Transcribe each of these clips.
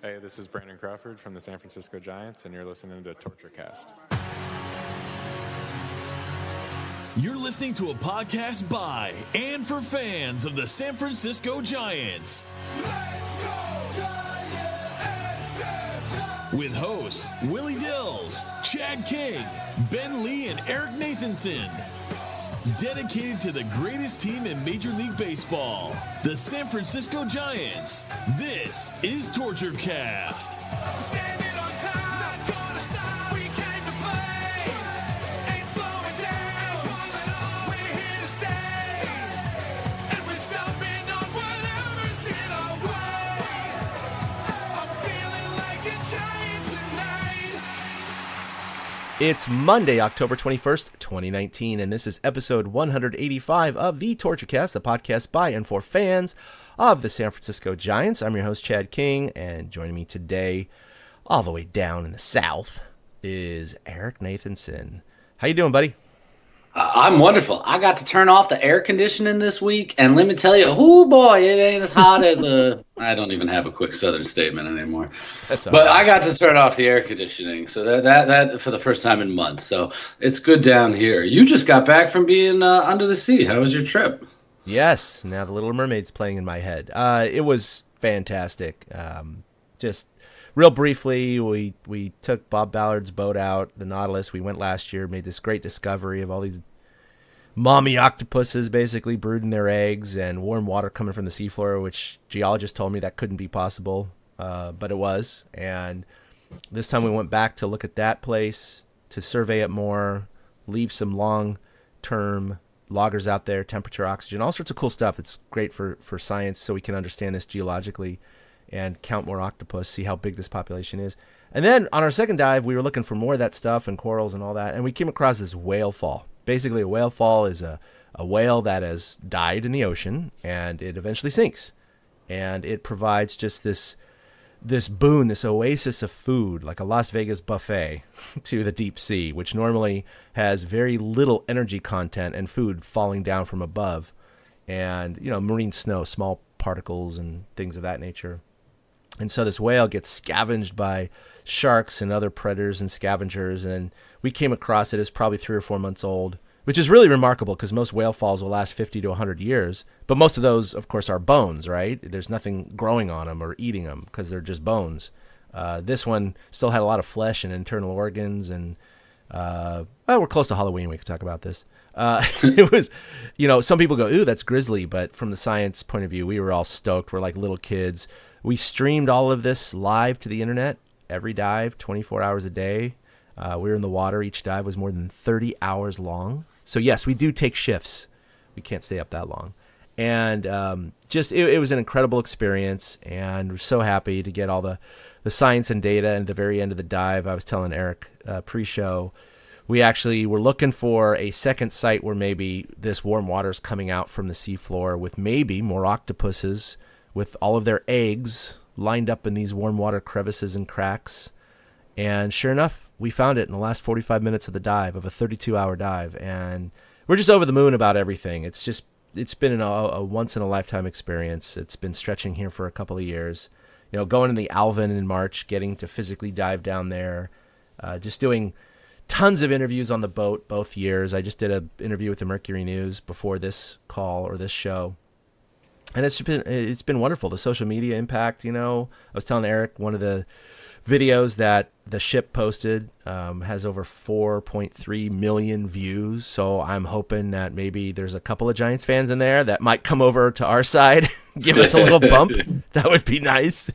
Hey, this is Brandon Crawford from the San Francisco Giants, and you're listening to Torture Cast. You're listening to a podcast by and for fans of the San Francisco Giants. Let's go, Giants! With hosts Willie Dills, Chad King, Ben Lee, and Eric Nathanson. Dedicated to the greatest team in Major League Baseball, the San Francisco Giants. This is Torture Cast. Standing on time, not gonna stop. We came to play, ain't slowing down. We're here to stay, and we're stomping on whatever's in our way. I'm feeling like a Giant tonight. It's Monday, October 21st, 2019, and this is episode 185 of the TortureCast, the podcast by and for fans of the San Francisco Giants. I'm your host, Chad King, and joining me today, all the way down in the South, is Eric Nathanson. How you doing, buddy? I'm wonderful. I got to turn off the air conditioning this week, and let me tell you, oh boy, it ain't as hot as I don't even have a quick Southern statement anymore. That's all but right. I got to turn off the air conditioning, so that for the first time in months. So it's good down here. You just got back from being under the sea. How was your trip? Yes, now the Little Mermaid's playing in my head. It was fantastic. Just real briefly, we took Bob Ballard's boat out, the Nautilus. We went last year, made this great discovery of all these mommy octopuses basically brooding their eggs and warm water coming from the seafloor, which geologists told me that couldn't be possible, but it was. And this time we went back to look at that place, to survey it more, leave some long-term loggers out there, temperature, oxygen, all sorts of cool stuff. It's great for science so we can understand this geologically and count more octopus, see how big this population is. And then on our second dive, we were looking for more of that stuff and corals and all that, and we came across this whale fall. Basically, a whale fall is a whale that has died in the ocean, and it eventually sinks. And it provides just this boon, this oasis of food, like a Las Vegas buffet to the deep sea, which normally has very little energy content and food falling down from above. And, marine snow, small particles and things of that nature. And so this whale gets scavenged by sharks and other predators and scavengers. And we came across it. It was probably 3 or 4 months old, which is really remarkable because most whale falls will last 50 to 100 years. But most of those, of course, are bones, right? There's nothing growing on them or eating them because they're just bones. This one still had a lot of flesh and internal organs. And we're close to Halloween. We could talk about this. It was, some people go, ooh, that's grisly. But from the science point of view, we were all stoked. We're like little kids. We streamed all of this live to the internet, every dive, 24 hours a day. We were in the water. Each dive was more than 30 hours long. So, yes, we do take shifts. We can't stay up that long. And it was an incredible experience, and we're so happy to get all the science and data. And at the very end of the dive, I was telling Eric pre-show, we actually were looking for a second site where maybe this warm water is coming out from the seafloor with maybe more octopuses with all of their eggs lined up in these warm water crevices and cracks. And sure enough, we found it in the last 45 minutes of the dive, of a 32-hour dive. And we're just over the moon about everything. It's been a once-in-a-lifetime experience. It's been stretching here for a couple of years. Going in the Alvin in March, getting to physically dive down there, just doing tons of interviews on the boat both years. I just did an interview with the Mercury News before this call or this show. And it's been wonderful. The social media impact, I was telling Eric, one of the videos that the ship posted has over 4.3 million views. So I'm hoping that maybe there's a couple of Giants fans in there that might come over to our side, give us a little bump. That would be nice.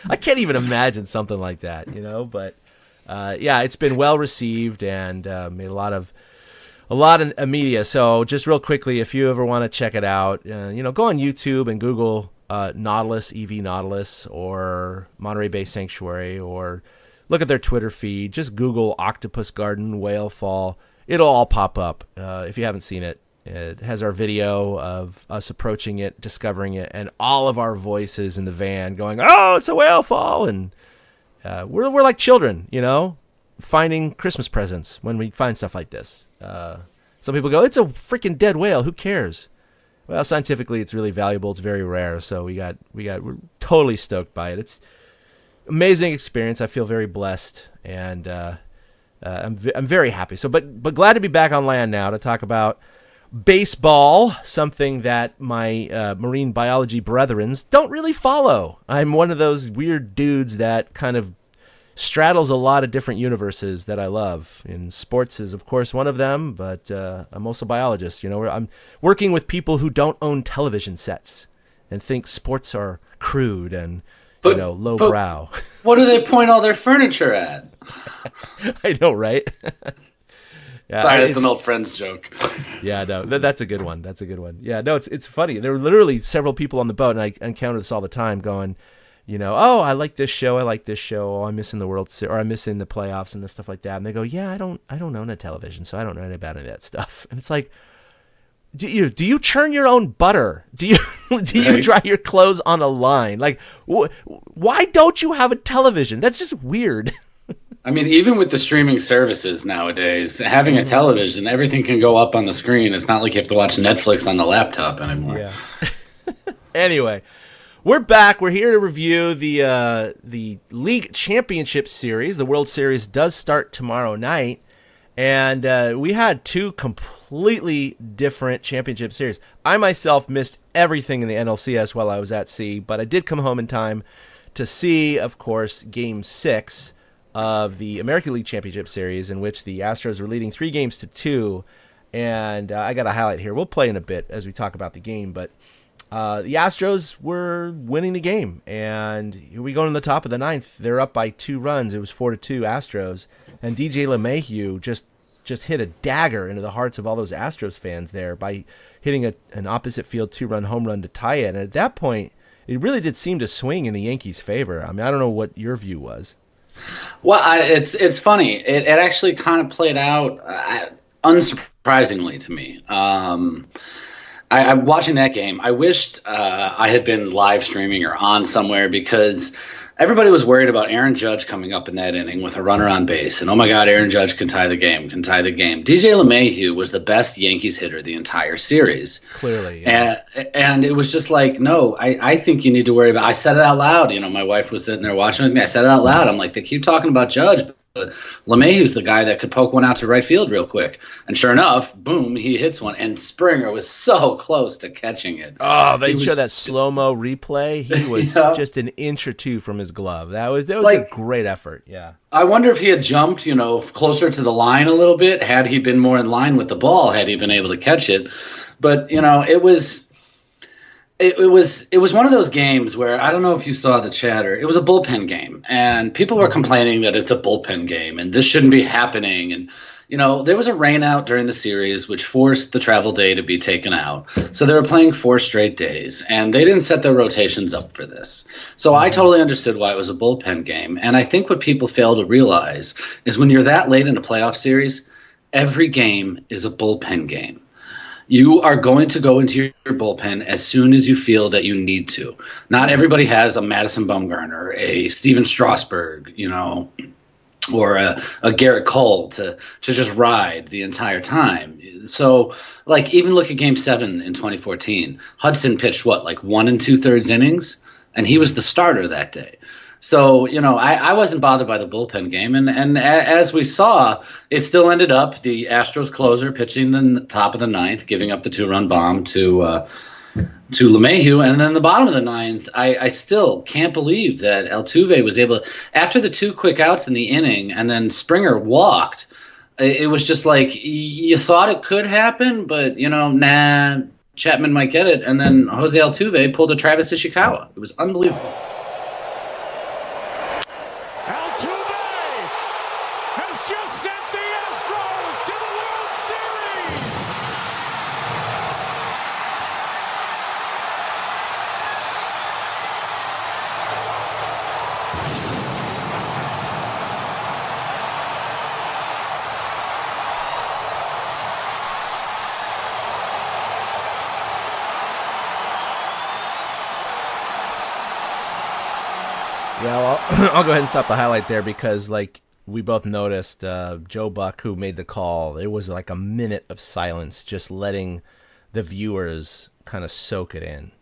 I can't even imagine something like that, but it's been well received and made a lot of media. So just real quickly, if you ever want to check it out, go on YouTube and Google Nautilus, EV Nautilus, or Monterey Bay Sanctuary, or look at their Twitter feed. Just Google Octopus Garden Whale Fall. It'll all pop up. If you haven't seen it, it has our video of us approaching it, discovering it, and all of our voices in the van going, "Oh, it's a whale fall!" And we're like children, finding Christmas presents when we find stuff like this. Some people go, it's a freaking dead whale. Who cares? Well, scientifically, it's really valuable. It's very rare. So we're totally stoked by it. amazing experience. I feel very blessed, and I'm very happy. So, but glad to be back on land now to talk about baseball, something that my marine biology brethrens don't really follow. I'm one of those weird dudes that kind of straddles a lot of different universes that I love. And sports is, of course, one of them, but I'm also a biologist. I'm working with people who don't own television sets and think sports are crude and lowbrow. What do they point all their furniture at? I know, right? Yeah, sorry, that's an old Friends joke. Yeah, no, that's a good one. That's a good one. Yeah, no, it's funny. There were literally several people on the boat, and I encounter this all the time, going, oh, I like this show. Oh, I'm missing the World Series, or I'm missing the playoffs and this stuff like that. And they go, yeah, I don't own a television, so I don't know anything about any of that stuff. And it's like, do you churn your own butter? Do you dry your clothes on a line? Like, why don't you have a television? That's just weird. I mean, even with the streaming services nowadays, having a television, everything can go up on the screen. It's not like you have to watch Netflix on the laptop anymore. Yeah. Anyway, we're back. We're here to review the League Championship Series. The World Series does start tomorrow night. And we had two completely different championship series. I myself missed everything in the NLCS while I was at sea, but I did come home in time to see, of course, Game 6 of the American League Championship Series, in which the Astros were leading 3-2. And I got a highlight here. We'll play in a bit as we talk about the game, but the Astros were winning the game. And here we go in the top of the ninth. They're up by 2 runs. It was 4-2 Astros. And DJ LeMahieu just hit a dagger into the hearts of all those Astros fans there by hitting an opposite field 2-run home run to tie it. And at that point, it really did seem to swing in the Yankees' favor. I mean, I don't know what your view was. Well, it's funny. It actually kind of played out unsurprisingly to me. I'm watching that game. I wished I had been live streaming or on somewhere, because everybody was worried about Aaron Judge coming up in that inning with a runner on base. And, oh, my God, Aaron Judge can tie the game. DJ LeMahieu was the best Yankees hitter the entire series. Clearly, yeah. And it was just like, no, I think you need to worry about – I said it out loud. My wife was sitting there watching with me. I said it out loud. I'm like, they keep talking about Judge, but LeMahieu's the guy that could poke one out to right field real quick. And sure enough, boom, he hits one. And Springer was so close to catching it. Oh, they showed that slow-mo replay. He was just an inch or two from his glove. That was like, a great effort, yeah. I wonder if he had jumped, closer to the line a little bit, had he been more in line with the ball, had he been able to catch it. But, it was one of those games where, I don't know if you saw the chatter, it was a bullpen game, and people were complaining that it's a bullpen game and this shouldn't be happening. And, there was a rain out during the series, which forced the travel day to be taken out. So they were playing 4 straight days, and they didn't set their rotations up for this. So I totally understood why it was a bullpen game. And I think what people fail to realize is when you're that late in a playoff series, every game is a bullpen game. You are going to go into your bullpen as soon as you feel that you need to. Not everybody has a Madison Bumgarner, a Steven Strasburg, or a Garrett Cole to just ride the entire time. So, even look at Game 7 in 2014. Hudson pitched, 1 2/3 innings, and he was the starter that day. So, I wasn't bothered by the bullpen game. And as we saw, it still ended up the Astros closer pitching the top of the ninth, giving up the 2-run bomb to LeMahieu. And then the bottom of the ninth, I still can't believe that Altuve was able to, after the 2 quick outs in the inning and then Springer walked, it was just like you thought it could happen, but, nah, Chapman might get it. And then Jose Altuve pulled a Travis Ishikawa. It was unbelievable. Yeah, well, I'll go ahead and stop the highlight there because, we both noticed, Joe Buck, who made the call, it was like a minute of silence, just letting the viewers kind of soak it in.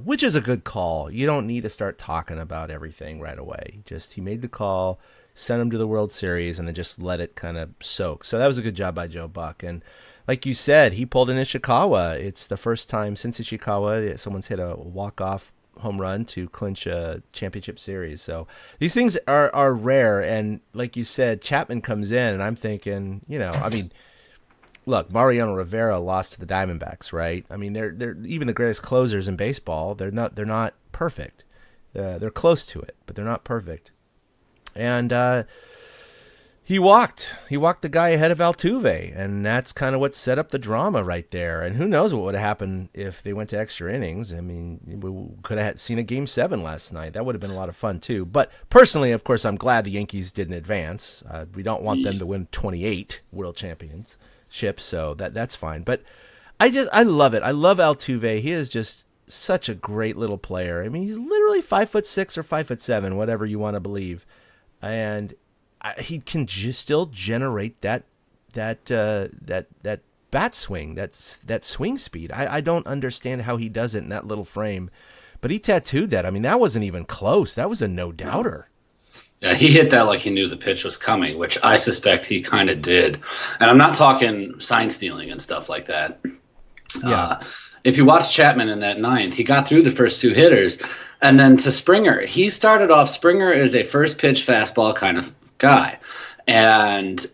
which is a good call. You don't need to start talking about everything right away. Just he made the call, sent him to the World Series, and then just let it kind of soak. So that was a good job by Joe Buck. And like you said, he pulled an Ishikawa. It's the first time since Ishikawa someone's hit a walk-off home run to clinch a championship series. So these things are rare. And like you said, Chapman comes in, and I'm thinking, look, Mariano Rivera lost to the Diamondbacks, right? I mean, they're even the greatest closers in baseball. They're not perfect. They're close to it, but they're not perfect. And he walked the guy ahead of Altuve, and that's kind of what set up the drama right there. And who knows what would have happened if they went to extra innings. I mean, we could have seen a Game 7 last night. That would have been a lot of fun, too. But personally, of course, I'm glad the Yankees didn't advance. We don't want them to win 28 World Championships, so that's fine. But I love it. I love Altuve. He is just such a great little player. I mean, he's literally 5'6" or 5'7", whatever you want to believe. And he can still generate that bat swing, that swing speed. I don't understand how he does it in that little frame, but he tattooed that. I mean, that wasn't even close. That was a no-doubter. Yeah, he hit that like he knew the pitch was coming, which I suspect he kind of did. And I'm not talking sign stealing and stuff like that. Yeah. If you watch Chapman in that ninth, he got through the first two hitters. And then to Springer, he started off, Springer is a first pitch fastball kind of guy. And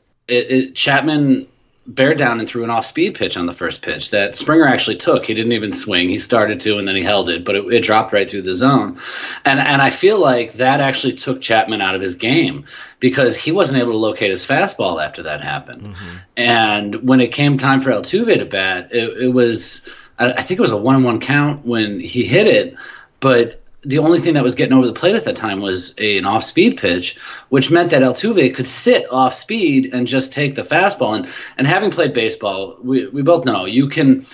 Chapman bared down and threw an off-speed pitch on the first pitch that Springer actually took. He didn't even swing. He started to, and then he held it, but it dropped right through the zone. And I feel like that actually took Chapman out of his game because he wasn't able to locate his fastball after that happened. Mm-hmm. And when it came time for Altuve to bat, it was, I think it was a 1-1 count when he hit it, but the only thing that was getting over the plate at that time was an off-speed pitch, which meant that Altuve could sit off-speed and just take the fastball. And having played baseball, we both know you can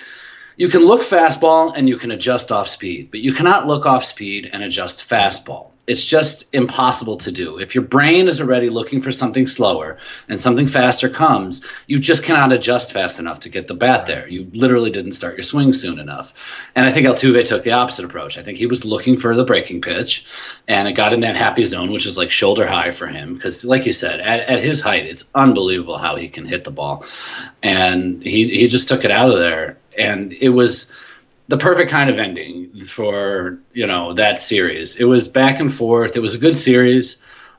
look fastball and you can adjust off-speed, but you cannot look off-speed and adjust fastball. It's just impossible to do. If your brain is already looking for something slower and something faster comes, you just cannot adjust fast enough to get the bat there. You literally didn't start your swing soon enough. And I think Altuve took the opposite approach. I think he was looking for the breaking pitch, and it got in that happy zone, which is like shoulder high for him. Because like you said, at his height, it's unbelievable how he can hit the ball. And he just took it out of there. And it was the perfect kind of ending for, that series. It was back and forth. It was a good series.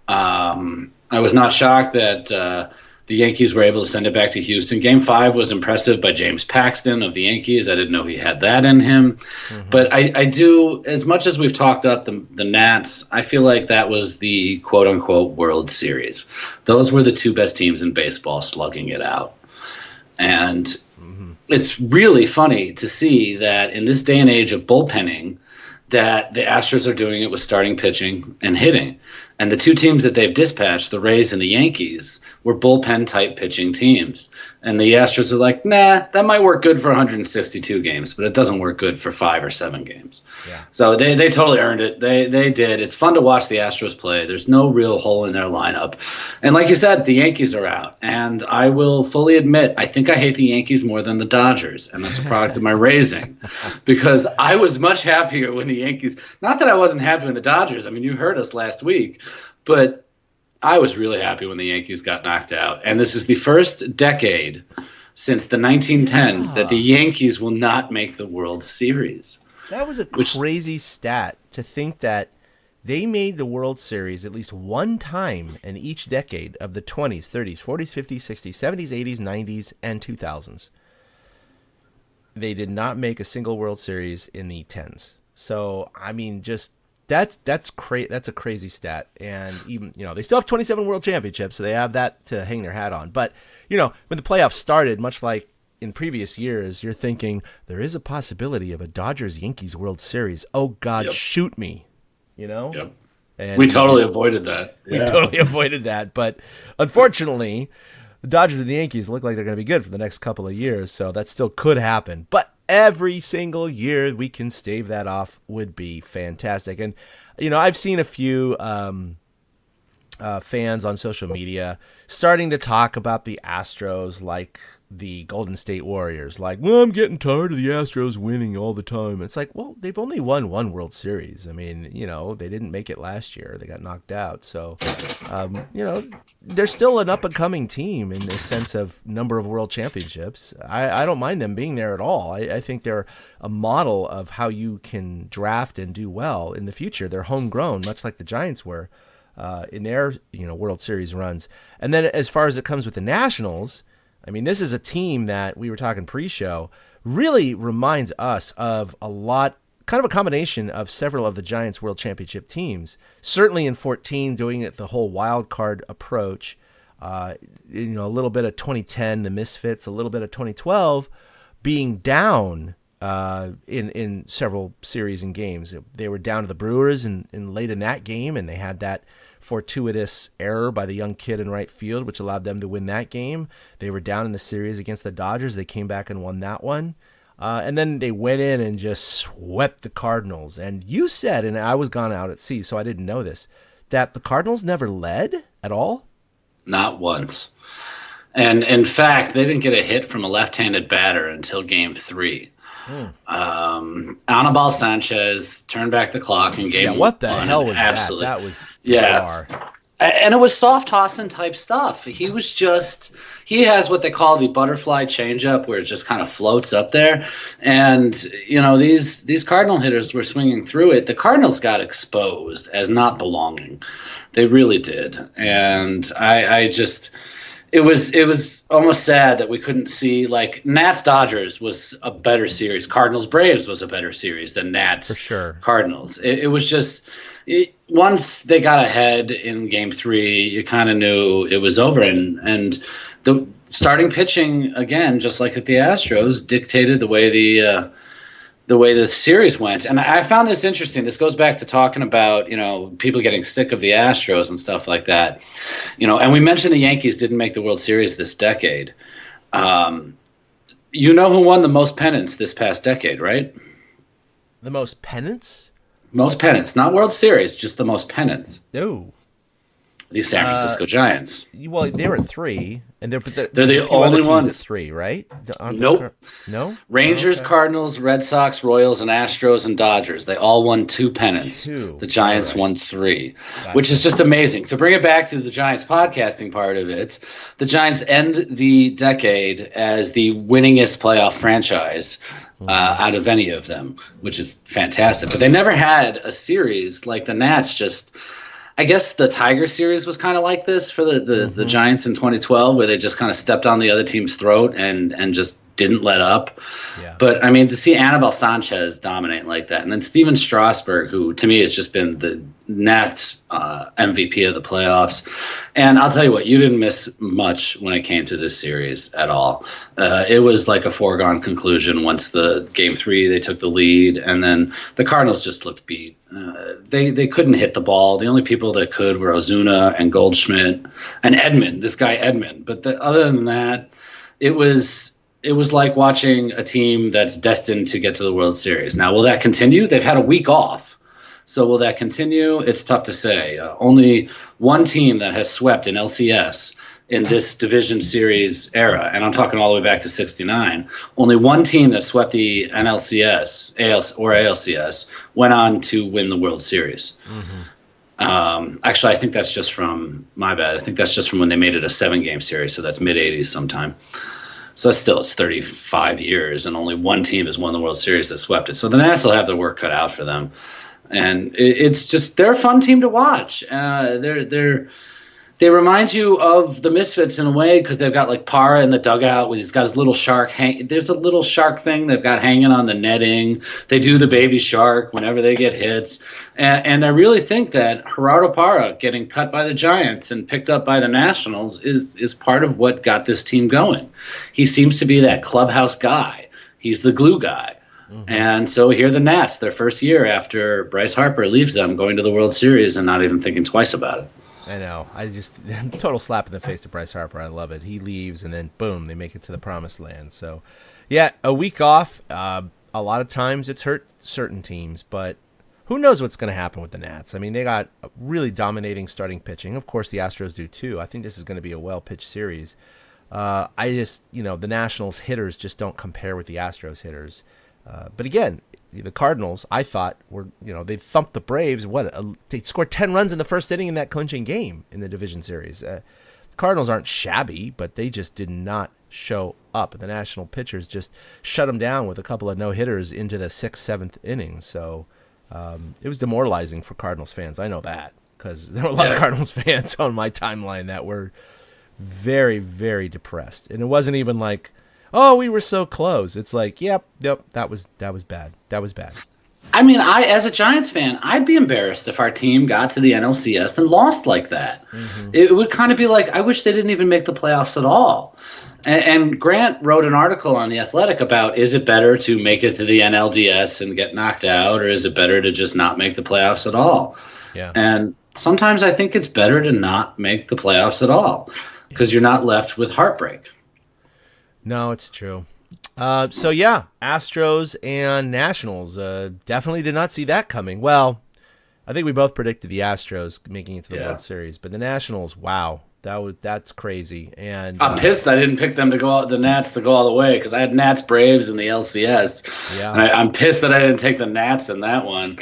I was not shocked that the Yankees were able to send it back to Houston. Game 5 was impressive by James Paxton of the Yankees. I didn't know he had that in him. Mm-hmm. But I do, as much as we've talked up the Nats, I feel like that was the quote-unquote World Series. Those were the two best teams in baseball slugging it out. And it's really funny to see that in this day and age of bullpenning, that the Astros are doing it with starting pitching and hitting. And the two teams that they've dispatched, the Rays and the Yankees, were bullpen-type pitching teams. And the Astros are like, nah, that might work good for 162 games, but it doesn't work good for 5 or 7 games. Yeah. So they totally earned it. They did. It's fun to watch the Astros play. There's no real hole in their lineup. And like you said, the Yankees are out. And I will fully admit, I think I hate the Yankees more than the Dodgers. And that's a product of my raising. Because I was much happier when the Yankees, not that I wasn't happy with the Dodgers. I mean, you heard us last week. But I was really happy when the Yankees got knocked out. And this is the first decade since the 1910s that the Yankees will not make the World Series. That was a crazy stat to think that they made the World Series at least one time in each decade of the 20s, 30s, 40s, 50s, 60s, 70s, 80s, 90s, and 2000s. They did not make a single World Series in the 10s. So, I mean, just that's a crazy stat. And even, they still have 27 World Championships, so they have that to hang their hat on. But, when the playoffs started, much like in previous years, you're thinking there is a possibility of a Dodgers-Yankees World Series. Oh God, shoot me, Yep. And we totally avoided that. We totally avoided that. But unfortunately, the Dodgers and the Yankees look like they're going to be good for the next couple of years, so that still could happen. But every single year we can stave that off would be fantastic. And, I've seen a few fans on social media starting to talk about the Astros like the Golden State Warriors. Like, well, I'm getting tired of the Astros winning all the time. It's like, well, they've only won one World Series. I mean, they didn't make it last year. They got knocked out. So, they're still an up-and-coming team in the sense of number of world championships. I don't mind them being there at all. I think they're a model of how you can draft and do well in the future. They're homegrown, much like the Giants were in their World Series runs. And then as far as it comes with the Nationals, I mean, this is a team that we were talking pre-show really reminds us of kind of a combination of several of the Giants World Championship teams. Certainly in 14, doing it the whole wild card approach. A little bit of 2010, the Misfits, a little bit of 2012, being down in several series and games. They were down to the Brewers in late in that game, and they had that fortuitous error by the young kid in right field, which allowed them to win that game. They were down in the series against the Dodgers. They came back and won that one. And then they went in and just swept the Cardinals. And you said, and I was gone out at sea, so I didn't know this, that the Cardinals never led at all? Not once. And in fact, they didn't get a hit from a left-handed batter until game 3. Anibal Sanchez turned back the clock in game 1. What the hell was that? That was bizarre. And it was soft tossing type stuff. He has what they call the butterfly changeup, where it just kind of floats up there. And these Cardinal hitters were swinging through it. The Cardinals got exposed as not belonging. They really did. And it was almost sad that we couldn't see, like, Nats Dodgers was a better series. Cardinals Braves was a better series than Nats for sure. Cardinals. It was just once they got ahead in game 3, you kind of knew it was over. And the starting pitching, again, just like at the Astros, dictated the way the series went. And I found this interesting. This goes back to talking about, people getting sick of the Astros and stuff like that. And we mentioned the Yankees didn't make the World Series this decade. Who won the most pennants this past decade, right? The most pennants? Most pennants. Not World Series, just the most pennants. Oh. The San Francisco Giants. Well, they were at 3, and they're the only ones at 3, right? Nope. No. Rangers, Cardinals, Red Sox, Royals, and Astros and Dodgers. They all won 2 pennants. 2. The Giants won 3, Gotcha. Which is just amazing. To bring it back to the Giants podcasting part of it, the Giants end the decade as the winningest playoff franchise out of any of them, which is fantastic. But they never had a series like the Nats. I guess the Tiger series was kind of like this for the Giants in 2012, where they just kind of stepped on the other team's throat and just didn't let up. Yeah. But, I mean, to see Anibal Sanchez dominate like that, and then Steven Strasburg, who to me has just been the Nats MVP of the playoffs. And I'll tell you what, you didn't miss much when it came to this series at all. It was like a foregone conclusion once the game 3, they took the lead, and then the Cardinals just looked beat. They couldn't hit the ball. The only people that could were Ozuna and Goldschmidt and Edman, this guy Edman. But other than that, it was like watching a team that's destined to get to the World Series. Now, will that continue? They've had a week off. So will that continue? It's tough to say. Only one team that has swept an LCS in this division series era, and I'm talking all the way back to 69, only one team that swept the NLCS or ALCS went on to win the World Series. Actually, I think that's just from, my bad, I think that's just from when they made it a 7-game series, so that's mid-'80s sometime. So it's 35 years, and only one team has won the World Series that swept it. So the Nats will have their work cut out for them. And it's just, they're a fun team to watch. They remind you of the Misfits in a way, because they've got like Parra in the dugout. He's got his little shark. There's a little shark thing they've got hanging on the netting. They do the baby shark whenever they get hits. And I really think that Gerardo Parra getting cut by the Giants and picked up by the Nationals is part of what got this team going. He seems to be that clubhouse guy. He's the glue guy. And so here are the Nats, their first year after Bryce Harper leaves them, going to the World Series and not even thinking twice about it. I know. Total slap in the face to Bryce Harper. I love it. He leaves, and then, boom, they make it to the promised land. So, yeah, a week off. A lot of times it's hurt certain teams, but who knows what's going to happen with the Nats. I mean, they got really dominating starting pitching. Of course, the Astros do, too. I think this is going to be a well-pitched series. I just, the Nationals hitters just don't compare with the Astros hitters. But again, the Cardinals, I thought they thumped the Braves. They scored 10 runs in the first inning in that clinching game in the division series. The Cardinals aren't shabby, but they just did not show up. The National pitchers just shut them down with a couple of no-hitters into the 6th, 7th innings. So it was demoralizing for Cardinals fans. I know that because there were a lot of Cardinals fans on my timeline that were very, very depressed. And it wasn't even like, oh, we were so close. It's like, yep, that was bad. That was bad. I mean, as a Giants fan, I'd be embarrassed if our team got to the NLCS and lost like that. Mm-hmm. It would kind of be like, I wish they didn't even make the playoffs at all. And Grant wrote an article on The Athletic about, is it better to make it to the NLDS and get knocked out, or is it better to just not make the playoffs at all? Yeah. And sometimes I think it's better to not make the playoffs at all because you're not left with heartbreak. No, it's true. Astros and Nationals definitely did not see that coming. Well, I think we both predicted the Astros making it to the World Series, but the Nationals, wow, that's crazy. And I'm pissed I didn't pick them to go out, the Nats to go all the way because I had Nats Braves in the LCS. Yeah, and I'm pissed that I didn't take the Nats in that one.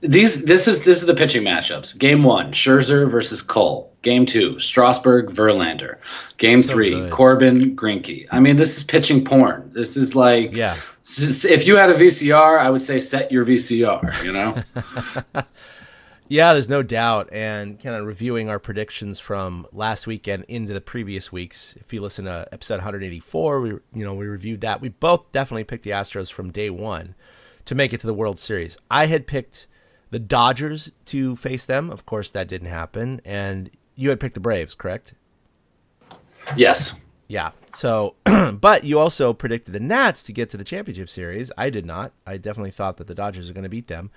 This is the pitching matchups. Game 1, Scherzer versus Cole. Game 2, Strasburg, Verlander. Game 3, good. Corbin, Greinke. I mean, this is pitching porn. This is like, if you had a VCR, I would say set your VCR, Yeah, there's no doubt. And kind of reviewing our predictions from last weekend into the previous weeks, if you listen to episode 184, we reviewed that. We both definitely picked the Astros from day one to make it to the World Series. I had picked the Dodgers to face them. Of course, that didn't happen. And you had picked the Braves, correct? Yes. Yeah. So, but you also predicted the Nats to get to the championship series. I did not. I definitely thought that the Dodgers are going to beat them.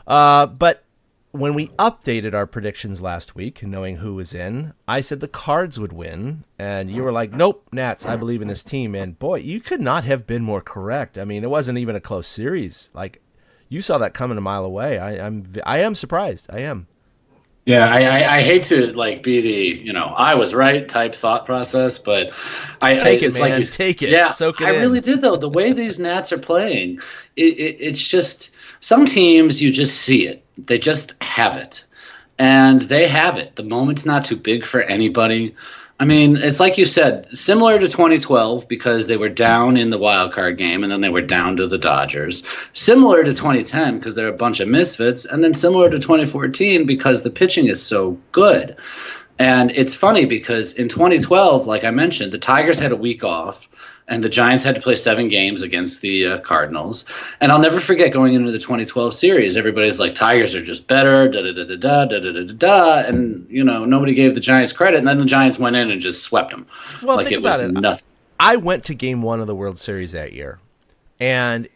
But when we updated our predictions last week, knowing who was in, I said the Cards would win, and you were like, nope, Nats, I believe in this team. And boy, you could not have been more correct. I mean, it wasn't even a close series. Like, you saw that coming a mile away. I am surprised. I am. Yeah, I hate to be the I was right type thought process, but take it, man. Take it. Yeah, soak it I in. really did though. The way these Nats are playing, it's just some teams you just see it. They just have it, and they have it. The moment's not too big for anybody. I mean, it's like you said, similar to 2012 because they were down in the wild card game and then they were down to the Dodgers. Similar to 2010 because they're a bunch of misfits, and then similar to 2014 because the pitching is so good. And it's funny because in 2012, like I mentioned, the Tigers had a week off and the Giants had to play 7 games against the Cardinals. And I'll never forget going into the 2012 series, everybody's like, Tigers are just better, da-da-da-da-da, da-da-da-da-da. And, nobody gave the Giants credit. And then the Giants went in and just swept them. Well, like think about it. Nothing. I went to Game 1 of the World Series that year. And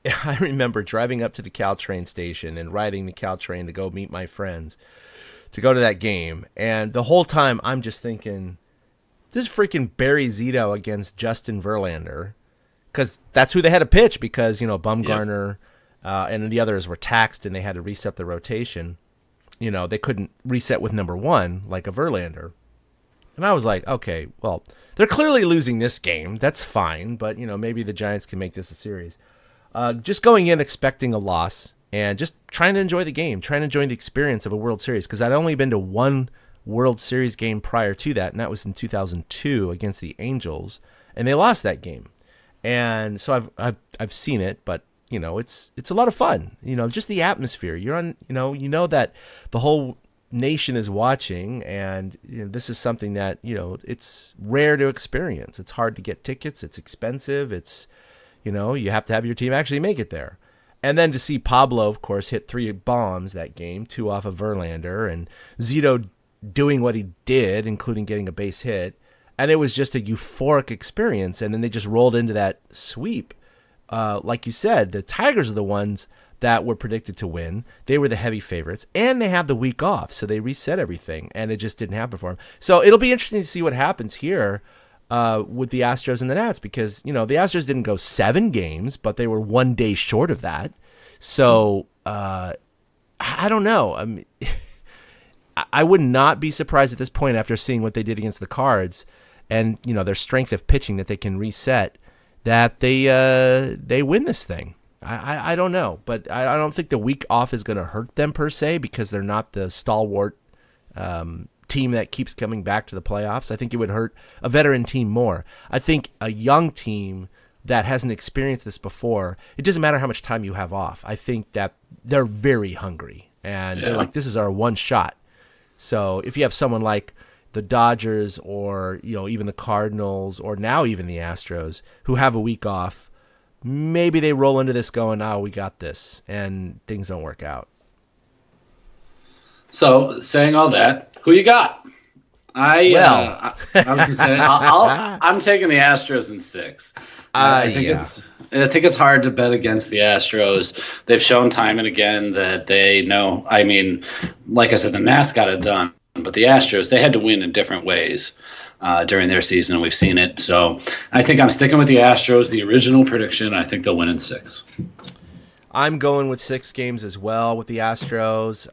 I remember driving up to the Caltrain station and riding the Caltrain to go meet my friends to go to that game. And the whole time I'm just thinking, this is freaking Barry Zito against Justin Verlander, because that's who they had to pitch because, Bumgarner and the others were taxed and they had to reset the rotation. They couldn't reset with number 1 like a Verlander. And I was like, okay, well, they're clearly losing this game. That's fine, but, maybe the Giants can make this a series. Just going in expecting a loss and just trying to enjoy the game, trying to enjoy the experience of a World Series, because I'd only been to one World Series game prior to that, and that was in 2002 against the Angels, and they lost that game. And so I've seen it, but it's a lot of fun. Just the atmosphere. You're on. That the whole nation is watching, and this is something that it's rare to experience. It's hard to get tickets. It's expensive. It's you have to have your team actually make it there. And then to see Pablo, of course, hit 3 bombs that game, 2 off of Verlander, and Zito doing what he did, including getting a base hit. And it was just a euphoric experience. And then they just rolled into that sweep. Like you said, the Tigers are the ones that were predicted to win. They were the heavy favorites. And they had the week off, so they reset everything. And it just didn't happen for them. So it'll be interesting to see what happens here with the Astros and the Nats, because the Astros didn't go 7 games, but they were 1 day short of that. So I don't know. I mean, I would not be surprised at this point after seeing what they did against the Cards and their strength of pitching that they can reset, that they win this thing. I don't know, but I don't think the week off is going to hurt them per se because they're not the stalwart team that keeps coming back to the playoffs. I think it would hurt a veteran team more. I think a young team that hasn't experienced this before, it doesn't matter how much time you have off. I think that they're very hungry, and they're like, this is our one shot. So if you have someone like the Dodgers or even the Cardinals or now even the Astros who have a week off, maybe they roll into this going, we got this, and things don't work out. So, saying all that, who you got? I was going to say, I'm taking the Astros in 6. I think it's hard to bet against the Astros. They've shown time and again that they know. I mean, like I said, the Nats got it done, but the Astros, they had to win in different ways during their season, and we've seen it. So I think I'm sticking with the Astros, the original prediction. I think they'll win in 6. I'm going with 6 games as well with the Astros.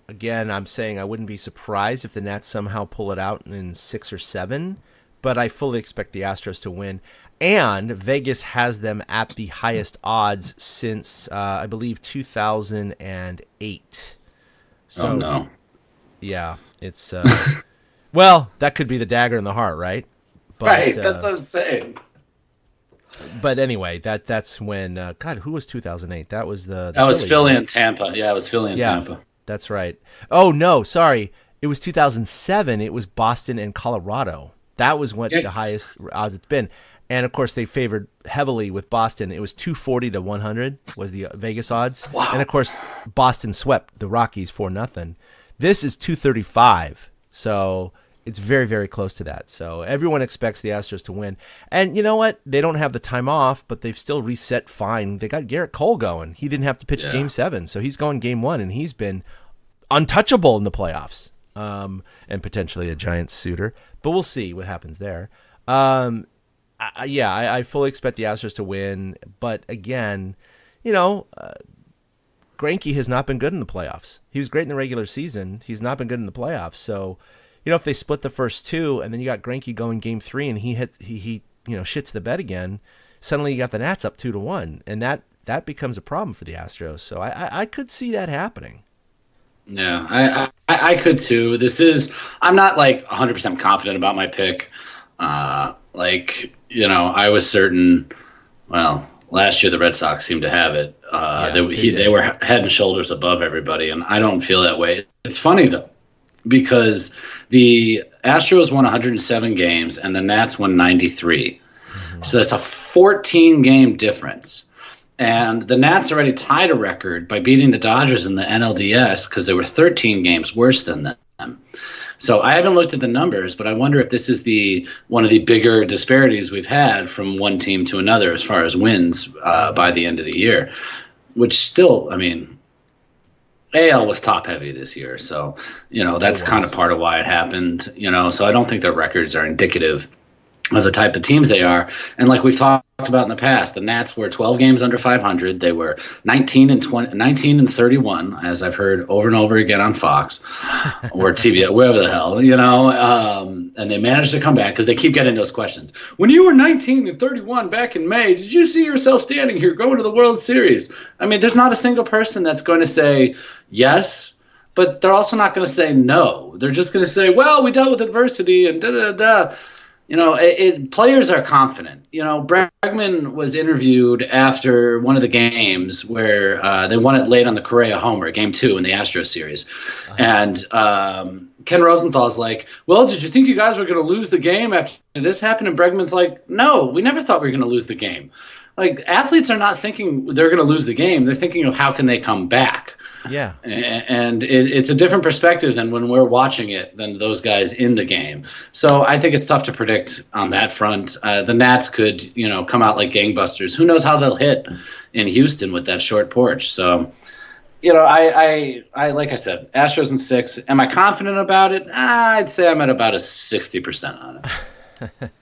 Again, I'm saying I wouldn't be surprised if the Nats somehow pull it out in 6 or 7, but I fully expect the Astros to win. And Vegas has them at the highest odds since, I believe, 2008. So, oh, no. Yeah, it's... well, that could be the dagger in the heart, right? But, right, that's what I'm saying. But anyway, that's when God, who was 2008? That was that was Philly and Tampa. Yeah, it was Philly and Tampa. That's right. Oh no, sorry, it was 2007. It was Boston and Colorado. That was what the highest odds it's been, and of course they favored heavily with Boston. It was 240 to 100 was the Vegas odds, and of course Boston swept the Rockies 4-0. This is 235, so it's very, very close to that. So everyone expects the Astros to win. And you know what? They don't have the time off, but they've still reset fine. They got Garrett Cole going. He didn't have to pitch Game 7, so he's going Game 1, and he's been untouchable in the playoffs, and potentially a Giants suitor. But we'll see what happens there. I fully expect the Astros to win. But again, Greinke has not been good in the playoffs. He was great in the regular season. He's not been good in the playoffs. So, if they split the first 2 and then you got Greinke going Game 3 and he shits the bed again, suddenly you got the Nats up 2-1, and that becomes a problem for the Astros. So I could see that happening. Yeah, I could too. I'm not like 100% confident about my pick. I was certain. Well, last year the Red Sox seemed to have it. They were head and shoulders above everybody, and I don't feel that way. It's funny though, because the Astros won 107 games and the Nats won 93. Mm-hmm. So that's a 14-game difference. And the Nats already tied a record by beating the Dodgers in the NLDS because they were 13 games worse than them. So I haven't looked at the numbers, but I wonder if this is one of the bigger disparities we've had from one team to another as far as wins by the end of the year, which still, AL was top heavy this year. So, that's kind of part of why it happened, so I don't think their records are indicative of the type of teams they are. And like we've talked about in the past, the Nats were 12 games under 500. They were 19 and 31, as I've heard over and over again on Fox or TV, wherever the hell, and they managed to come back because they keep getting those questions. When you were 19 and 31 back in May, did you see yourself standing here going to the World Series? There's not a single person that's going to say yes, but they're also not going to say no. They're just going to say, well, we dealt with adversity and da-da-da. Players are confident. Bregman was interviewed after one of the games where they won it late on the Correa homer, Game 2 in the Astros series. Uh-huh. And Ken Rosenthal's like, well, did you think you guys were going to lose the game after this happened? And Bregman's like, no, we never thought we were going to lose the game. Like, athletes are not thinking they're going to lose the game. They're thinking of how can they come back. Yeah. And it's a different perspective than when we're watching it than those guys in the game. So I think it's tough to predict on that front. The Nats could, come out like gangbusters. Who knows how they'll hit in Houston with that short porch. So, I like I said, Astros in 6. Am I confident about it? I'd say I'm at about a 60% on it.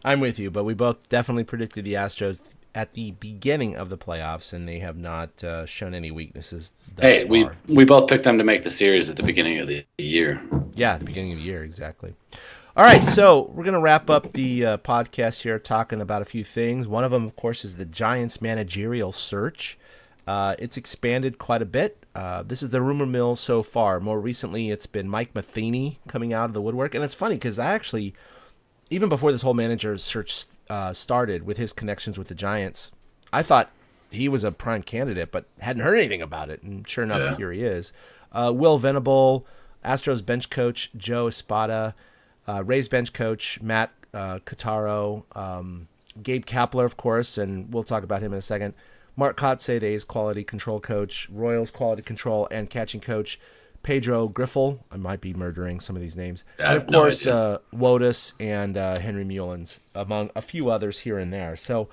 I'm with you, but we both definitely predicted the Astros at the beginning of the playoffs, and they have not shown any weaknesses thus far. We both picked them to make the series at the beginning of the year. Yeah, at the beginning of the year, exactly. All right, so we're going to wrap up the podcast here talking about a few things. One of them, of course, is the Giants' managerial search. It's expanded quite a bit. This is the rumor mill so far. More recently, it's been Mike Matheny coming out of the woodwork. And it's funny because I actually, even before this whole manager search started with his connections with the Giants, I thought he was a prime candidate, but hadn't heard anything about it. And sure enough, here he is. Will Venable, Astros bench coach Joe Espada, Rays bench coach Matt Cotaro, Gabe Kapler, of course, and we'll talk about him in a second. Mark Kotze, the A's quality control coach, Royals quality control and catching coach, Pedro Griffel. I might be murdering some of these names. And of course, Wotus and Henry Mullins, among a few others here and there. So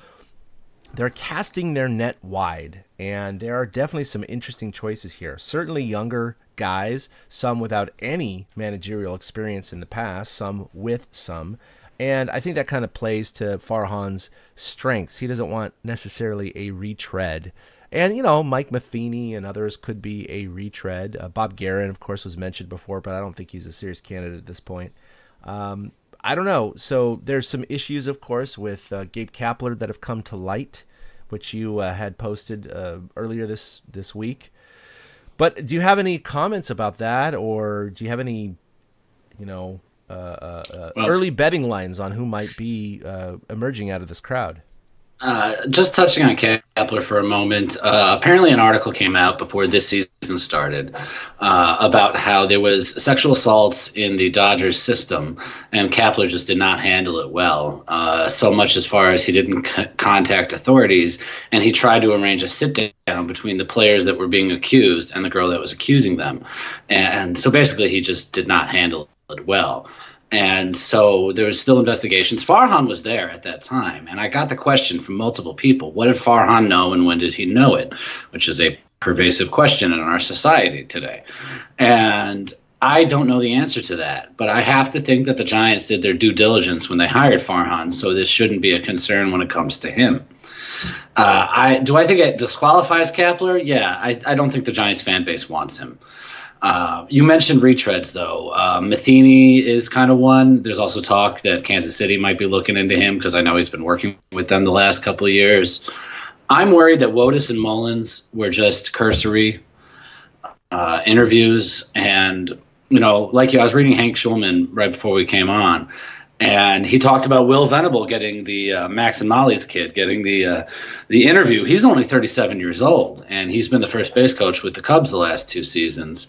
they're casting their net wide, and there are definitely some interesting choices here. Certainly younger guys, some without any managerial experience in the past, some with some. And I think that kind of plays to Farhan's strengths. He doesn't want necessarily a retread. And, you know, Mike Matheny and others could be a retread. Bob Guerin, of course, was mentioned before, but I don't think he's a serious candidate at this point. I don't know. So there's some issues, of course, with Gabe Kapler that have come to light, which you had posted earlier this week. But do you have any comments about that, or do you have any, early betting lines on who might be emerging out of this crowd? Just touching on Kepler for a moment, apparently an article came out before this season started about how there was sexual assaults in the Dodgers system, and Kepler just did not handle it well, so much as far as he didn't contact authorities, and he tried to arrange a sit-down between the players that were being accused and the girl that was accusing them. And so basically he just did not handle it well. And so there was still investigations. Farhan was there at that time, and I got the question from multiple people: what did Farhan know, and when did he know it? Which is a pervasive question in our society today. And I don't know the answer to that, but I have to think that the Giants did their due diligence when they hired Farhan, so this shouldn't be a concern when it comes to him. Do I think it disqualifies Kapler? Yeah, I don't think the Giants fan base wants him. You mentioned retreads, though. Matheny is kind of one. There's also talk that Kansas City might be looking into him because I know he's been working with them the last couple of years. I'm worried that Wotus and Mullins were just cursory interviews. And, like I was reading Hank Schulman right before we came on, and he talked about Will Venable getting the Max and Molly's kid, getting the interview. He's only 37 years old, and he's been the first base coach with the Cubs the last 2 seasons.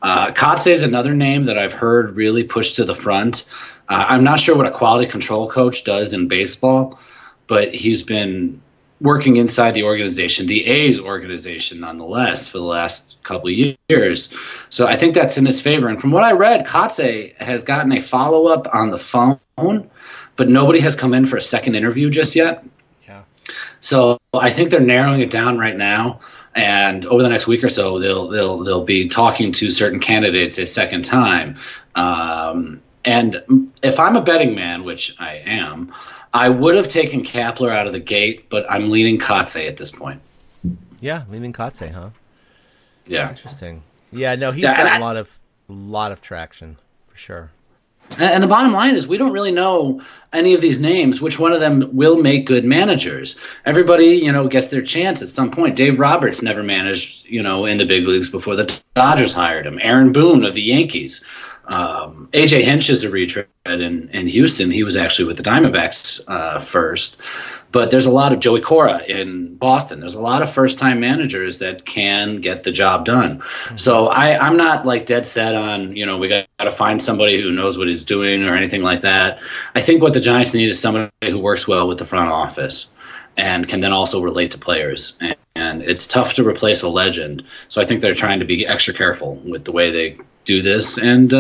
Kotze is another name that I've heard really pushed to the front. I'm not sure what a quality control coach does in baseball, but he's been working inside the organization, the A's organization nonetheless, for the last couple of years. So I think that's in his favor. And from what I read, Kotze has gotten a follow-up on the phone, but nobody has come in for a second interview just yet. Yeah. So I think they're narrowing it down right now. And over the next week or so, they'll be talking to certain candidates a second time. And if I'm a betting man, which I am, I would have taken Kapler out of the gate, but I'm leaning Kotze at this point. Yeah, leaning Kotze, huh? Yeah. Interesting. Yeah, no, he's got a lot of traction for sure. And the bottom line is we don't really know any of these names, which one of them will make good managers. Everybody, gets their chance at some point. Dave Roberts never managed, in the big leagues before the Dodgers hired him. Aaron Boone of the Yankees. A.J. Hinch is a retread in Houston. He was actually with the Diamondbacks first. But there's a lot of Joey Cora in Boston. There's a lot of first-time managers that can get the job done. So I'm not dead set on, we got to find somebody who knows what he's doing or anything like that. I think what the Giants need is somebody who works well with the front office and can then also relate to players. And it's tough to replace a legend. So I think they're trying to be extra careful with the way they do this. And,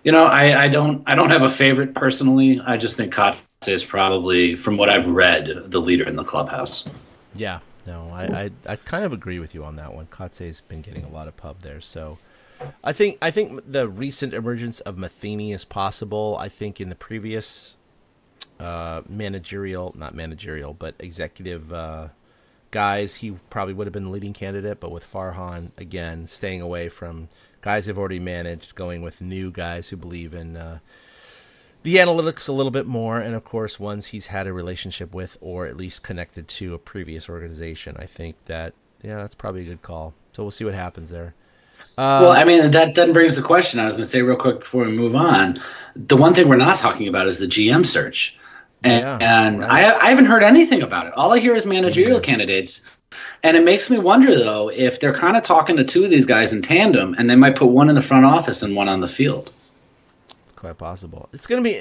I don't have a favorite personally. I just think Kotze is probably, from what I've read, the leader in the clubhouse. Yeah, no, I kind of agree with you on that one. Kotze's been getting a lot of pub there. So I think the recent emergence of Matheny is possible. I think in the previous not managerial, but executive guys, he probably would have been the leading candidate. But with Farhan, again, staying away from guys who've already managed, going with new guys who believe in the analytics a little bit more, and of course, ones he's had a relationship with or at least connected to a previous organization. I think that, that's probably a good call. So we'll see what happens there. Well, I mean, that then brings the question I was going to say real quick before we move on. The one thing we're not talking about is the GM search. And right. I haven't heard anything about it. All I hear is managerial candidates. And it makes me wonder, though, if they're kind of talking to two of these guys in tandem, and they might put one in the front office and one on the field. It's quite possible. It's going to be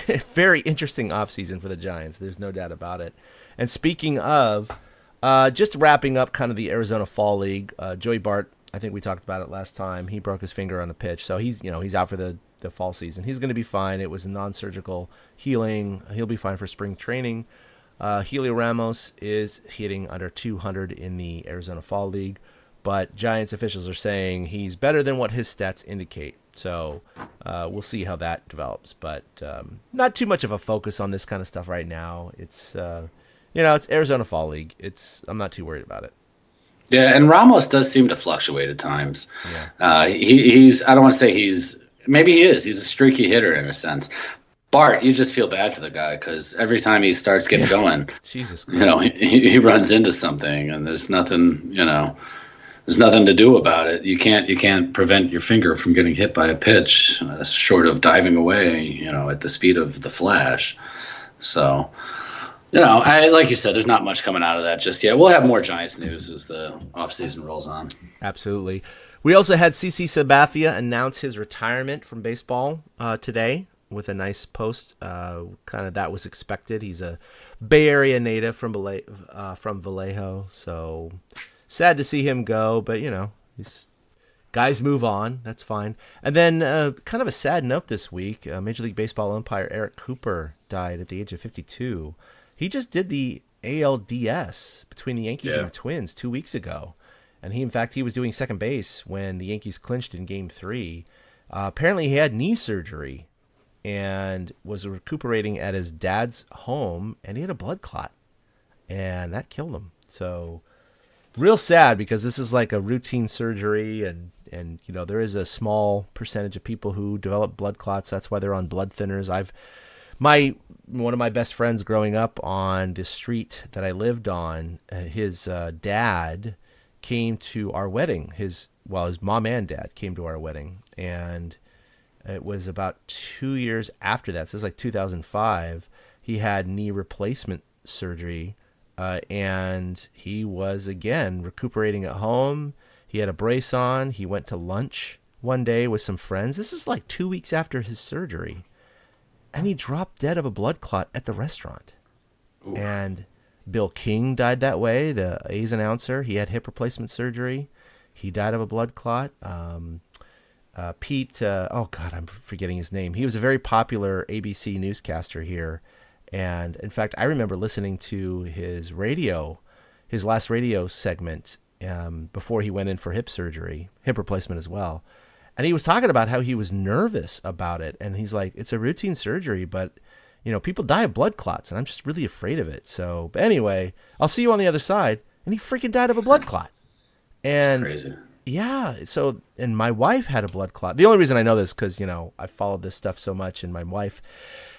a very interesting offseason for the Giants. There's no doubt about it. And speaking of, just wrapping up kind of the Arizona Fall League, Joey Bart, I think we talked about it last time. He broke his finger on the pitch, so he's out for the fall season. He's going to be fine. It was a non-surgical healing. He'll be fine for spring training. Helio Ramos is hitting under 200 in the Arizona Fall League, but Giants officials are saying he's better than what his stats indicate. So we'll see how that develops, but not too much of a focus on this kind of stuff right now. It's it's Arizona Fall League. I'm not too worried about it. Yeah, and Ramos does seem to fluctuate at times. Yeah. He's I don't want to say maybe he is. He's a streaky hitter in a sense. Bart, you just feel bad for the guy because every time he starts getting going, Jesus Christ. He runs into something, and there's nothing, there's nothing to do about it. You can't prevent your finger from getting hit by a pitch, short of diving away, at the speed of the Flash. So, like you said, there's not much coming out of that just yet. We'll have more Giants news as the offseason rolls on. Absolutely. We also had CC Sabathia announce his retirement from baseball today with a nice post. Kind of that was expected. He's a Bay Area native from Vallejo, so sad to see him go. But these guys move on. That's fine. And then kind of a sad note this week: Major League Baseball umpire Eric Cooper died at the age of 52. He just did the ALDS between the Yankees and the Twins 2 weeks ago. And in fact, he was doing second base when the Yankees clinched in Game 3. Apparently, he had knee surgery and was recuperating at his dad's home, and he had a blood clot, and that killed him. So, real sad because this is like a routine surgery, and there is a small percentage of people who develop blood clots. That's why they're on blood thinners. One of my best friends growing up on the street that I lived on, his dad came to our wedding. His mom and dad came to our wedding, and it was about 2 years after that. So it was like 2005. He had knee replacement surgery, and he was again recuperating at home. He had a brace on. He went to lunch one day with some friends. This is like 2 weeks after his surgery, and he dropped dead of a blood clot at the restaurant. Ooh. And Bill King died that way, the A's announcer. He had hip replacement surgery. He died of a blood clot. Pete, I'm forgetting his name. He was a very popular ABC newscaster here. And in fact, I remember listening to his last radio segment before he went in for hip replacement as well. And he was talking about how he was nervous about it. And he's like, it's a routine surgery, but people die of blood clots, and I'm just really afraid of it. So, but anyway, I'll see you on the other side. And he freaking died of a blood clot. And that's crazy. Yeah. So, and my wife had a blood clot. The only reason I know this because, I followed this stuff so much, and my wife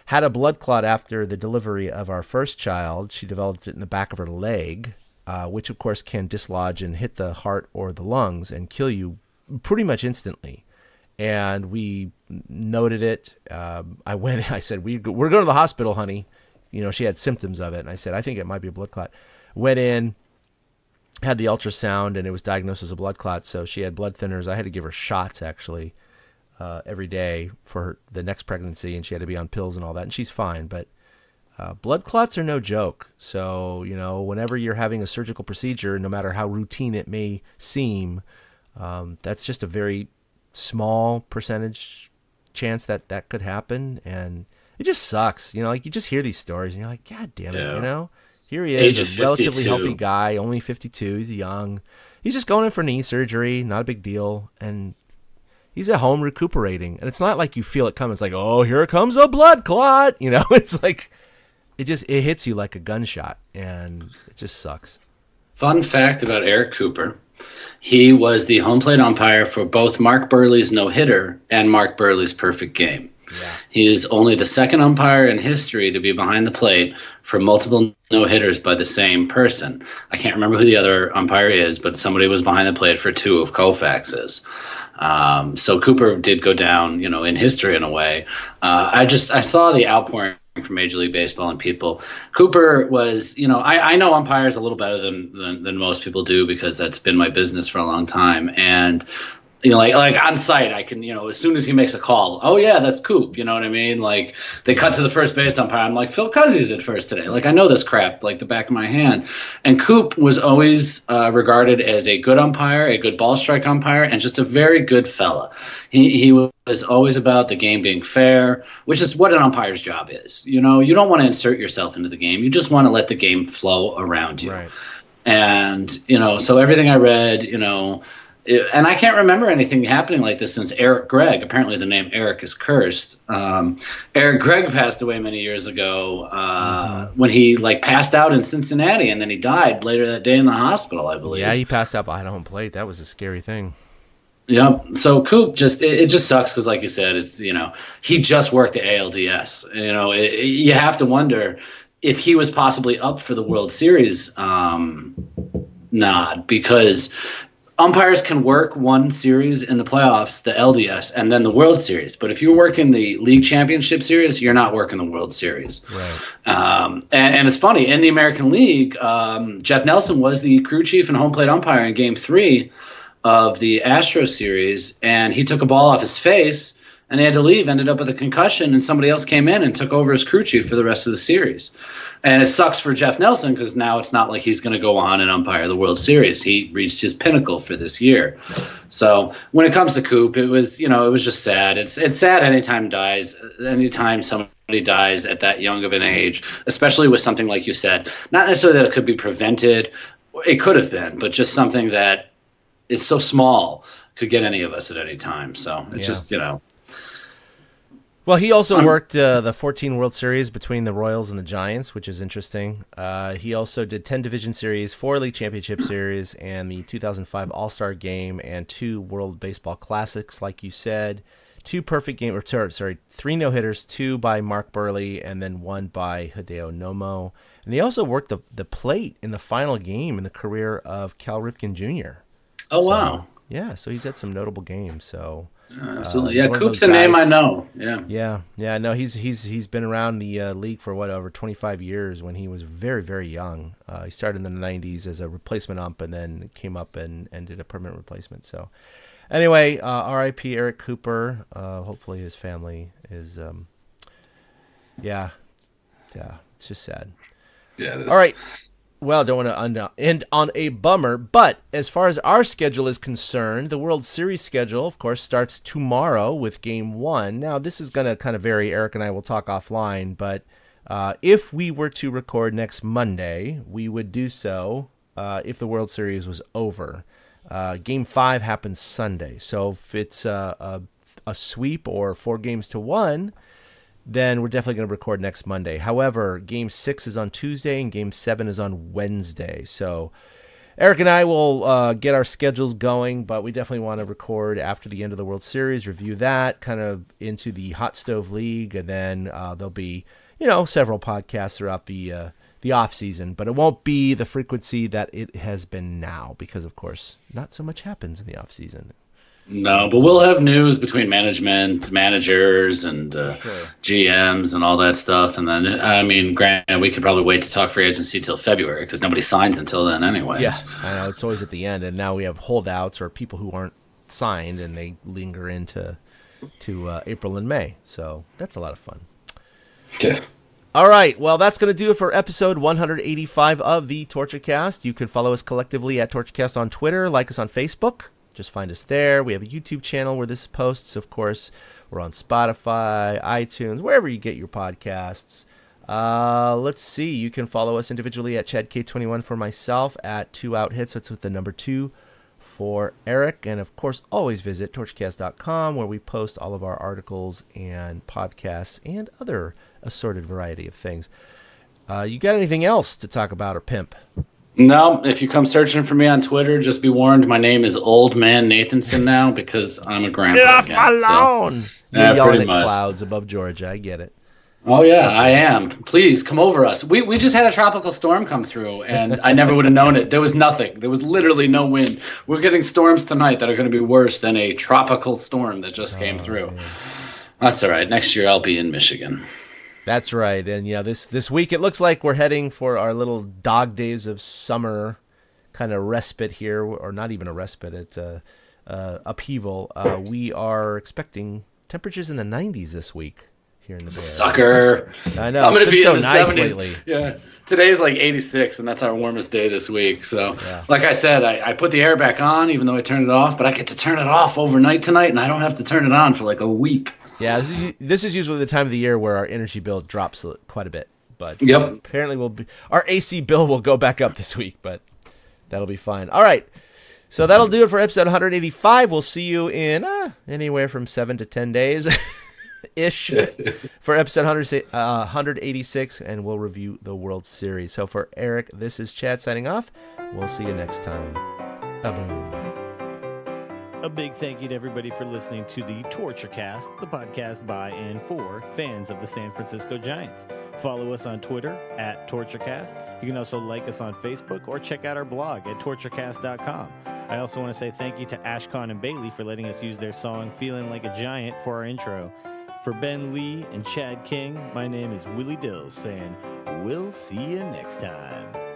had a blood clot after the delivery of our first child. She developed it in the back of her leg, which of course can dislodge and hit the heart or the lungs and kill you pretty much instantly. And we noted it. I said, we're going to the hospital, honey. She had symptoms of it. And I said, I think it might be a blood clot. Went in, had the ultrasound, and it was diagnosed as a blood clot. So she had blood thinners. I had to give her shots, actually, every day for the next pregnancy. And she had to be on pills and all that. And she's fine. But blood clots are no joke. So, whenever you're having a surgical procedure, no matter how routine it may seem, that's just a very small percentage chance that could happen, and it just sucks. You just hear these stories and you're like, God damn it. Here he is, a relatively healthy guy, only 52. He's young. He's just going in for knee surgery, not a big deal, and he's at home recuperating. And it's not like you feel it coming. It's like, oh, here comes a blood clot. It's like it hits you like a gunshot, and it just sucks. Fun fact about Eric Cooper: He was the home plate umpire for both Mark Burley's no-hitter and Mark Burley's perfect game. Yeah. He is only the second umpire in history to be behind the plate for multiple no-hitters by the same person. I can't remember who the other umpire is, but somebody was behind the plate for 2 of Koufax's. So Cooper did go down, in history in a way. I saw the outpouring from Major League Baseball and people. Cooper was, I know umpires a little better than most people do because that's been my business for a long time. And like on site, I can, as soon as he makes a call, oh yeah, that's Coop. You know what I mean? Like they cut to the first base umpire. I'm like, Phil Cuzzy's at first today. Like I know this crap like the back of my hand. And Coop was always regarded as a good umpire, a good ball strike umpire, and just a very good fella. He was always about the game being fair, which is what an umpire's job is. You don't want to insert yourself into the game. You just want to let the game flow around you. Right. And, so everything I read, and I can't remember anything happening like this since Eric Gregg. Apparently the name Eric is cursed. Eric Gregg passed away many years ago when he passed out in Cincinnati, and then he died later that day in the hospital, I believe. Yeah, he passed out behind home plate. That was a scary thing. Yeah. So Coop it just sucks because, like you said, it's, he just worked the ALDS. You have to wonder if he was possibly up for the World Series nod, because umpires can work one series in the playoffs, the LDS, and then the World Series. But if you're working the League Championship Series, you're not working the World Series. Right. And it's funny, in the American League, Jeff Nelson was the crew chief and home plate umpire in Game 3 of the Astros series, and he took a ball off his face, and he had to leave, ended up with a concussion, and somebody else came in and took over as crew chief for the rest of the series. And it sucks for Jeff Nelson because now it's not like he's going to go on and umpire the World Series. He reached his pinnacle for this year. So when it comes to Coop, it was, it was just sad. It's sad anytime somebody dies at that young of an age, especially with something like you said. Not necessarily that it could be prevented. It could have been, but just something that is so small could get any of us at any time. So it's just, Well, he also worked the 14 World Series between the Royals and the Giants, which is interesting. He also did 10 Division Series, 4 League Championship Series, and the 2005 All-Star Game, and 2 World Baseball Classics, like you said. 3 no-hitters, 2 by Mark Burley, and then 1 by Hideo Nomo. And he also worked the plate in the final game in the career of Cal Ripken Jr. Oh, wow. Yeah, so he's had some notable games, so... Absolutely. Coop's a name I know. Yeah. No, he's been around the league for over 25 years. When he was very, very young, he started in the 90s as a replacement ump, and then came up and did a permanent replacement. So, anyway, R.I.P. Eric Cooper. Hopefully his family is, it's just sad. Yeah. It is. All right. Well, don't want to end on a bummer, but as far as our schedule is concerned, the World Series schedule, of course, starts tomorrow with Game 1. Now, this is going to kind of vary. Eric and I will talk offline, but if we were to record next Monday, we would do so if the World Series was over. Game 5 happens Sunday, so if it's a sweep or 4-1, then we're definitely going to record next Monday. However, Game 6 is on Tuesday and Game 7 is on Wednesday. So Eric and I will get our schedules going, but we definitely want to record after the end of the World Series, review that, kind of into the Hot Stove League, and then there'll be, several podcasts throughout the off season, but it won't be the frequency that it has been now because, of course, not so much happens in the off season. No, but we'll have news between managers, and GMs and all that stuff. And then, granted, we could probably wait to talk free agency till February because nobody signs until then anyways. Yeah, I know. It's always at the end. And now we have holdouts or people who aren't signed and they linger into April and May. So that's a lot of fun. Yeah. All right. Well, that's going to do it for episode 185 of the TortureCast. You can follow us collectively at TortureCast on Twitter, like us on Facebook. Just find us there. We have a YouTube channel where this posts, of course. We're on Spotify, iTunes, wherever you get your podcasts. Let's see. You can follow us individually at ChadK21 for myself, at 2OutHits. That's with the number 2 for Eric. And, of course, always visit torchcast.com where we post all of our articles and podcasts and other assorted variety of things. You got anything else to talk about or pimp? No, if you come searching for me on Twitter, just be warned. My name is Old Man Nathanson now because I'm a grandpa. Get off again, my so- lawn! You're Yeah, yelling pretty at much. clouds above Georgia. I get it. Oh yeah, I am. Please come over us. We just had a tropical storm come through, and I never would have known it. There was nothing. There was literally no wind. We're getting storms tonight that are going to be worse than a tropical storm that just came through. Man. That's all right. Next year I'll be in Michigan. That's right. And this week it looks like we're heading for our little dog days of summer kind of respite here, or not even a respite. It's upheaval. We are expecting temperatures in the 90s this week here in the Bay Area. Sucker. I know. I'm going to it's be been in so the nice 70s. lately. Yeah. Today's like 86, and that's our warmest day this week. So, Yeah. like I said, I put the air back on, even though I turned it off, but I get to turn it off overnight tonight, and I don't have to turn it on for like a week. Yeah, this is usually the time of the year where our energy bill drops quite a bit. But Yep. apparently our AC bill will go back up this week, but that'll be fine. All right. So that'll do it for episode 185. We'll see you in anywhere from 7 to 10 days ish for episode 186, and we'll review the World Series. So for Eric, this is Chad signing off. We'll see you next time. Boom. A big thank you to everybody for listening to the TortureCast, the podcast by and for fans of the San Francisco Giants. Follow us on Twitter at TortureCast. You can also like us on Facebook or check out our blog at torturecast.com. I also want to say thank you to Ashcon and Bailey for letting us use their song Feeling Like a Giant for our intro. For Ben Lee and Chad King, my name is Willie Dills saying, we'll see you next time.